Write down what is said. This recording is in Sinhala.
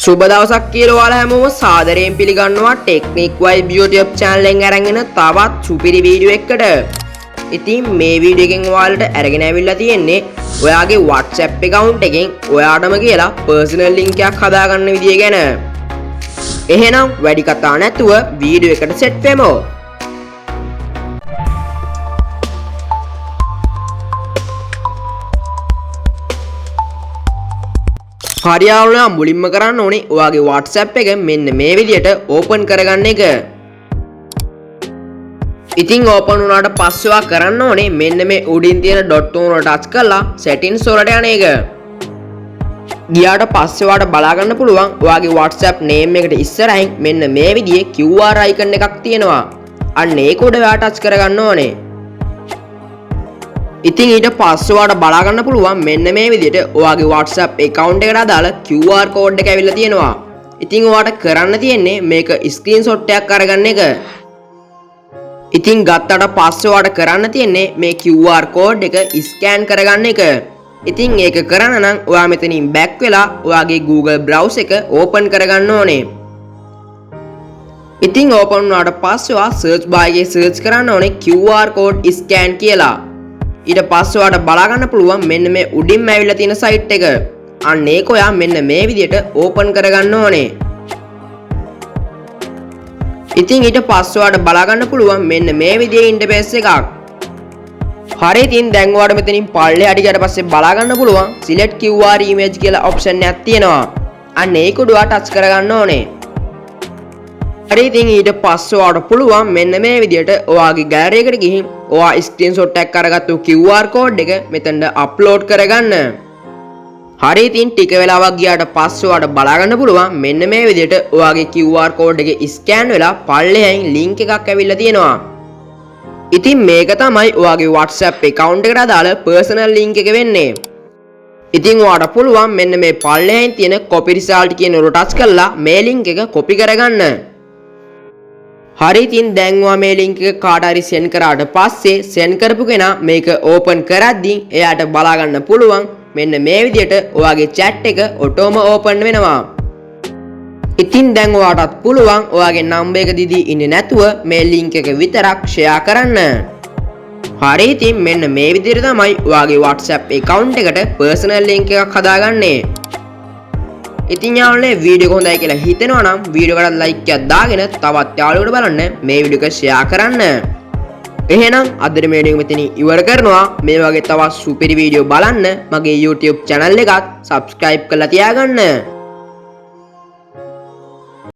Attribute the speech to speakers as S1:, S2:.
S1: සුබ දවසක් කියලා ඔයාලා හැමෝම සාදරයෙන් පිළිගන්නවා ටෙක්නික් වයිබ් YouTube channel එකෙන් අරගෙන තවත් සුපිරි වීඩියෝ එකකට. ඉතින් මේ වීඩියෝ එකෙන් ඔයාලට අරගෙන ඇවිල්ලා තියෙන්නේ ඔයාගේ WhatsApp account එකෙන් ඔයාටම කියලා personal link එකක් හදාගන්න විදිය ගැන. එහෙනම් වැඩි කතා නැතුව වීඩියෝ එකට සෙට් වෙමු. හරියාවුණා මුලින්ම කරන්න ඕනේ ඔයාගේ WhatsApp එක මෙන්න මේ විදියට ඕපන් කරගන්න එක. ඉතින් ඕපන් වුණාට පස්සේ ඔයා කරන්න ඕනේ මෙන්න මේ උඩින් තියෙන ඩොට් එක ටච් කරලා settings වලට යන එක. ගියාට පස්සේ ඔයාට බලා ගන්න පුළුවන් ඔයාගේ WhatsApp name එකට ඉස්සරහින් මෙන්න මේ විදිහේ QR icon එකක් තියෙනවා. අන්න ඒක උඩ ඔයා ටච් කරගන්න ඕනේ. ඉතින් ඊට පස්සේ ඔයාට බලා ගන්න පුළුවන් මෙන්න මේ විදිහට ඔයාගේ WhatsApp account එකට අදාළ QR code එක ඇවිල්ලා තියෙනවා. ඉතින් ඔයාට කරන්න තියෙන්නේ මේක screenshot එකක් අරගන්න එක. ඉතින් ගත්තට පස්සේ ඔයාට කරන්න තියෙන්නේ මේ QR code එක scan කරගන්න එක. ඉතින් ඒක කරන්න නම් ඔයා මෙතනින් back වෙලා ඔයාගේ Google browser එක open කරගන්න ඕනේ. ඉතින් open වුණාට පස්සේ ඔයා search bar එකේ search කරන්න ඕනේ QR code scan කියලා. ඊට පස්සේ ඔයාට බලා ගන්න පුළුවන් මෙන්න මේ උඩින්ම ඇවිල්ලා තියෙන site එක. අන්න ඒක ඔයා මෙන්න මේ විදිහට open කරගන්න ඕනේ. ඉතින් ඊට පස්සේ ඔයාට බලා ගන්න පුළුවන් මෙන්න මේ විදිහේ interface එකක්. හරි ඉතින් දැන් ඔයාට මෙතනින් පල්ලෙහාට ගියාට පස්සේ බලා ගන්න පුළුවන් select QR image කියලා option එකක් තියෙනවා. අන්න ඒක උඩ ඔයා touch කරගන්න ඕනේ. හරි ඉතින් ඊට පස්සේ ඔයාට පුළුවන් මෙන්න මේ විදිහට ඔයාගේ gallery එකට ගිහින් ඔයා screenshot එකක් අරගත්තු QR code එක මෙතනට upload කරගන්න. හරි ඉතින් ටික වෙලාවක් ගියාට පස්සේ ඔයාට බලා ගන්න පුළුවන් මෙන්න මේ විදිහට ඔයාගේ QR code එක scan වෙලා පල්ලෙහායින් link එකක් ඇවිල්ලා තියෙනවා. ඉතින් මේක තමයි ඔයාගේ WhatsApp account එකට අදාළ personal link එක වෙන්නේ. ඉතින් ඔයාට පුළුවන් මෙන්න මේ පල්ලෙහායින් තියෙන copy result කියන උඩ touch කරලා මේ link එක copy කරගන්න. හරි ඉතින් දැන් ඔයා මේ link එක කාට හරි send කරාට පස්සේ send කරපු කෙනා මේක open කරද්දී එයාට බලා ගන්න පුළුවන් මෙන්න මේ විදිහට ඔයාගේ chat එක ඔටෝම open වෙනවා. ඉතින් දැන් ඔයාටත් පුළුවන් ඔයාගේ number එක දීදී ඉන්නේ නැතුව මේ link එක විතරක් share කරන්න. හරි ඉතින් මෙන්න මේ විදිහට තමයි ඔයාගේ WhatsApp account එකට personal link එකක් හදාගන්නේ. ඉතින් යාළුවනේ වීඩියෝ එක හොඳයි කියලා හිතෙනවා නම් වීඩියෝ එකට like එකක් දාගෙන තවත් යාළුවෝට බලන්න මේ වීඩියෝ එක share කරන්න. එහෙනම් අදට මේ වීඩියෝ එක මෙතනින් ඉවර කරනවා. මේ වගේ තවත් සුපිරි වීඩියෝ බලන්න මගේ YouTube channel එකත් subscribe කරලා තියාගන්න.